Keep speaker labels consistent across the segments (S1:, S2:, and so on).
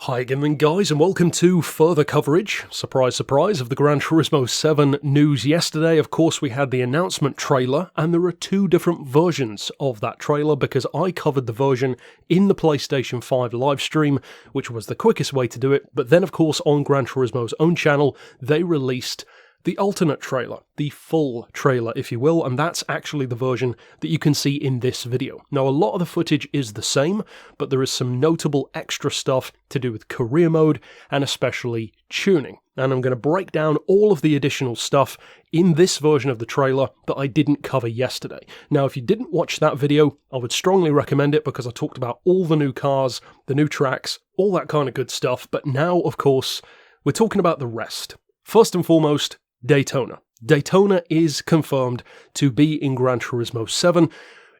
S1: Hi again guys, and welcome to further coverage, surprise surprise, of the Gran Turismo 7 news yesterday. Of course we had the announcement trailer, and there are two different versions of that trailer because I covered the version in the PlayStation 5 livestream, which was the quickest way to do it, but then of course on Gran Turismo's own channel they released the alternate trailer, the full trailer if you will, and that's actually the version that you can see in this video. Now a lot of the footage is the same, but there is some notable extra stuff to do with career mode and especially tuning. And I'm going to break down all of the additional stuff in this version of the trailer that I didn't cover yesterday. Now if you didn't watch that video, I would strongly recommend it because I talked about all the new cars, the new tracks, all that kind of good stuff, but now of course we're talking about the rest. First and foremost, Daytona. Daytona is confirmed to be in Gran Turismo 7.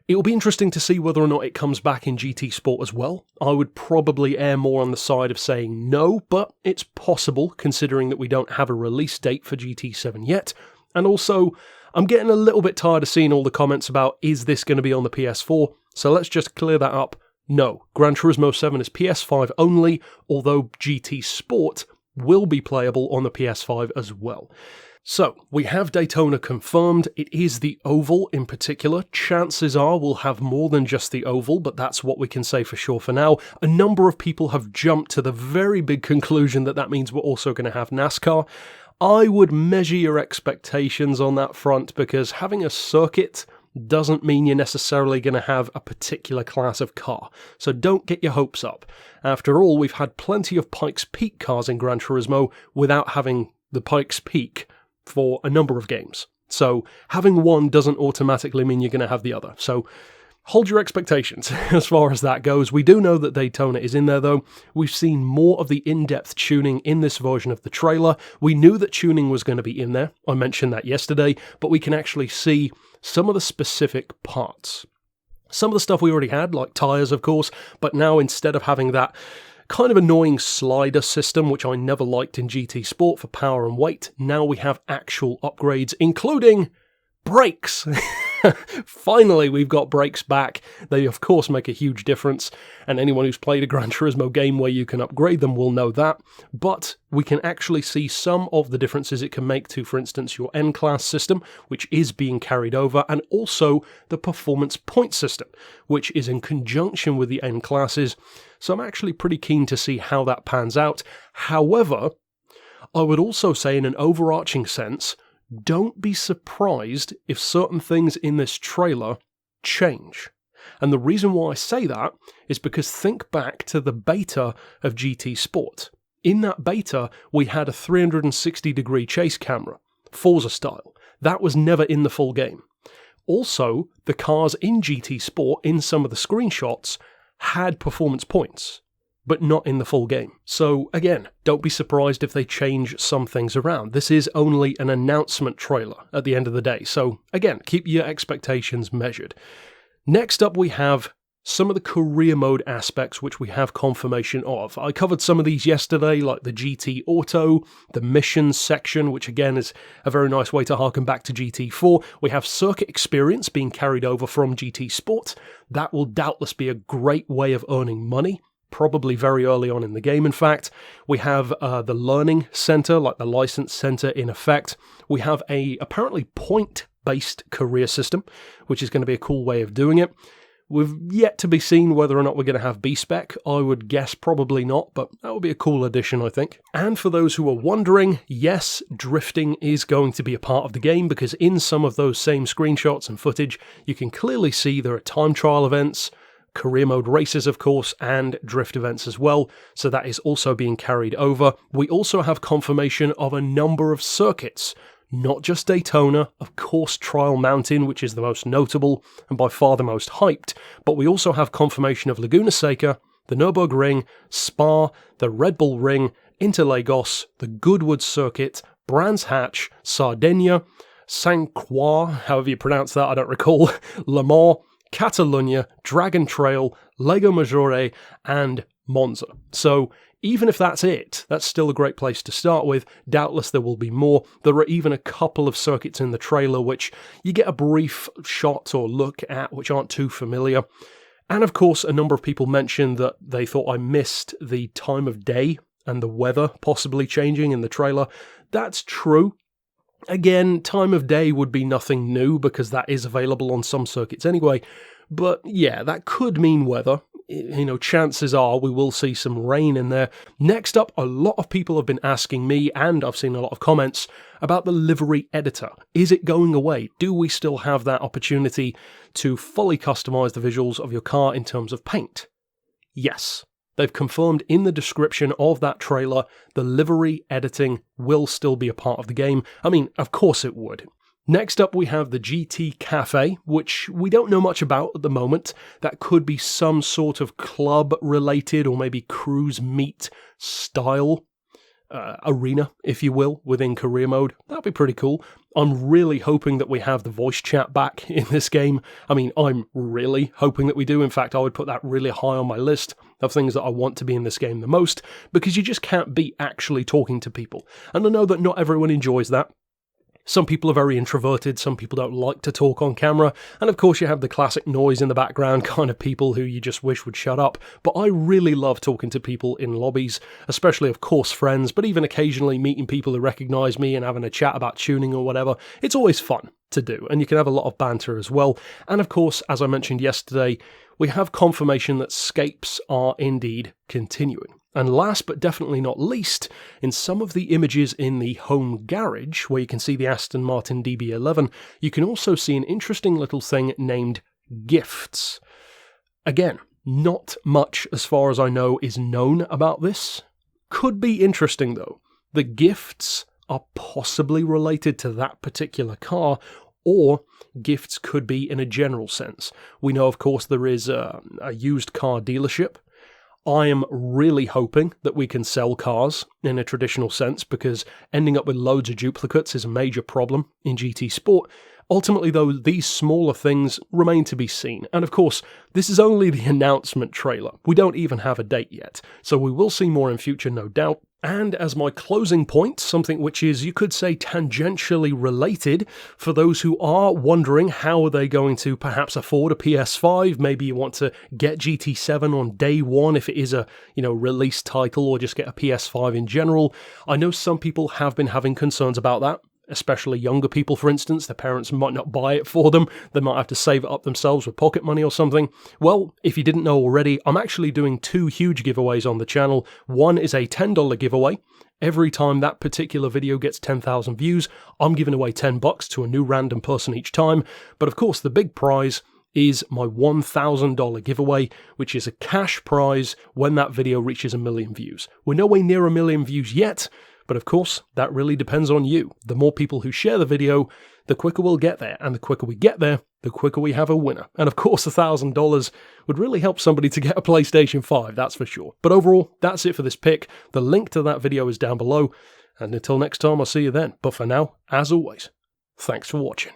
S1: It will be interesting to see whether or not it comes back in GT Sport as well. I would probably err more on the side of saying no, but it's possible considering that we don't have a release date for GT7 yet. And also, I'm getting a little bit tired of seeing all the comments about is this going to be on the PS4, so let's just clear that up. No, Gran Turismo 7 is PS5 only, although GT Sport will be playable on the PS5 as well. So, we have Daytona confirmed. It is the oval in particular. Chances are we'll have more than just the oval, but that's what we can say for sure for now. A number of people have jumped to the very big conclusion that that means we're also going to have NASCAR. I would measure your expectations on that front because having a circuit doesn't mean you're necessarily going to have a particular class of car. So don't get your hopes up. After all, we've had plenty of Pikes Peak cars in Gran Turismo without having the Pikes Peak for a number of games. So having one doesn't automatically mean you're going to have the other. So hold your expectations as far as that goes. We do know that Daytona is in there though. We've seen more of the in-depth tuning in this version of the trailer. We knew that tuning was going to be in there. I mentioned that yesterday, but we can actually see some of the specific parts. Some of the stuff we already had, like tyres of course, but now instead of having that kind of annoying slider system, which I never liked in GT Sport for power and weight, now we have actual upgrades, including brakes. Finally, we've got brakes back. They, of course, make a huge difference, and anyone who's played a Gran Turismo game where you can upgrade them will know that, but we can actually see some of the differences it can make to, for instance, your N-Class system, which is being carried over, and also the performance point system, which is in conjunction with the N-Classes, so I'm actually pretty keen to see how that pans out. However, I would also say in an overarching sense, don't be surprised if certain things in this trailer change. And the reason why I say that is because think back to the beta of GT Sport. In that beta, we had a 360-degree chase camera, Forza style. That was never in the full game. Also, the cars in GT Sport, in some of the screenshots, had performance points, but not in the full game. So again, don't be surprised if they change some things around. This is only an announcement trailer at the end of the day, so again, keep your expectations measured. Next up we have some of the career mode aspects which we have confirmation of. I covered some of these yesterday, like the GT Auto, the missions section, which again is a very nice way to harken back to GT4. We have circuit experience being carried over from GT Sport. That will doubtless be a great way of earning money. Probably very early on in the game, in fact. We have the learning center, like the license center in effect. We have a apparently point-based career system, which is going to be a cool way of doing it. We've yet to be seen whether or not we're going to have B-Spec. I would guess probably not, but that would be a cool addition, I think. And for those who are wondering, yes, drifting is going to be a part of the game, because in some of those same screenshots and footage, you can clearly see there are time trial events, career mode races, of course, and drift events as well, so that is also being carried over. We also have confirmation of a number of circuits, not just Daytona, of course Trial Mountain, which is the most notable and by far the most hyped, but we also have confirmation of Laguna Seca, the Nürburgring, Spa, the Red Bull Ring, Interlagos, the Goodwood Circuit, Brands Hatch, Sardinia, Saint-Croix, however you pronounce that, I don't recall, Le Mans, Catalunya, Dragon Trail, Lego Maggiore, and Monza. So even if that's it, that's still a great place to start with. Doubtless there will be more. There are even a couple of circuits in the trailer which you get a brief shot or look at which aren't too familiar. And of course, a number of people mentioned that they thought I missed the time of day and the weather possibly changing in the trailer. That's true. Again, time of day would be nothing new because that is available on some circuits anyway. But yeah, that could mean weather. You know, chances are we will see some rain in there. Next up, a lot of people have been asking me, and I've seen a lot of comments, about the Livery Editor. Is it going away? Do we still have that opportunity to fully customize the visuals of your car in terms of paint? Yes. They've confirmed in the description of that trailer the livery editing will still be a part of the game. I mean, of course it would. Next up, we have the GT Cafe, which we don't know much about at the moment. That could be some sort of club-related or maybe cruise meet style arena, if you will, within career mode. That'd be pretty cool. I'm really hoping that we have the voice chat back in this game. I mean, I'm really hoping that we do. In fact, I would put that really high on my list of things that I want to be in this game the most, because you just can't beat actually talking to people. And I know that not everyone enjoys that. Some people are very introverted, some people don't like to talk on camera, and of course you have the classic noise in the background kind of people who you just wish would shut up. But I really love talking to people in lobbies, especially of course friends, but even occasionally meeting people who recognise me and having a chat about tuning or whatever. It's always fun to do, and you can have a lot of banter as well. And of course, as I mentioned yesterday, we have confirmation that scapes are indeed continuing. And last but definitely not least, in some of the images in the home garage, where you can see the Aston Martin Db9, you can also see an interesting little thing named gifts. Again, not much, as far as I know, is known about this. Could be interesting though. The gifts are possibly related to that particular car, or gifts could be in a general sense. We know, of course, there is a used car dealership. I am really hoping that we can sell cars in a traditional sense, because ending up with loads of duplicates is a major problem in GT Sport. Ultimately, though, these smaller things remain to be seen. And of course, this is only the announcement trailer. We don't even have a date yet, so we will see more in future, no doubt. And as my closing point, something which is, you could say, tangentially related, for those who are wondering how are they going to perhaps afford a PS5, maybe you want to get GT7 on day one if it is a, release title, or just get a PS5 in general. I know some people have been having concerns about that. Especially younger people, for instance. Their parents might not buy it for them. They might have to save it up themselves with pocket money or something. Well, if you didn't know already, I'm actually doing 2 huge giveaways on the channel. One is a $10 giveaway. Every time that particular video gets 10,000 views, I'm giving away $10 to a new random person each time. But of course, the big prize is my $1,000 giveaway, which is a cash prize when that video reaches 1 million views. We're nowhere near 1 million views yet, but of course, that really depends on you. The more people who share the video, the quicker we'll get there. And the quicker we get there, the quicker we have a winner. And of course, $1,000 would really help somebody to get a PlayStation 5, that's for sure. But overall, that's it for this pick. The link to that video is down below. And until next time, I'll see you then. But for now, as always, thanks for watching.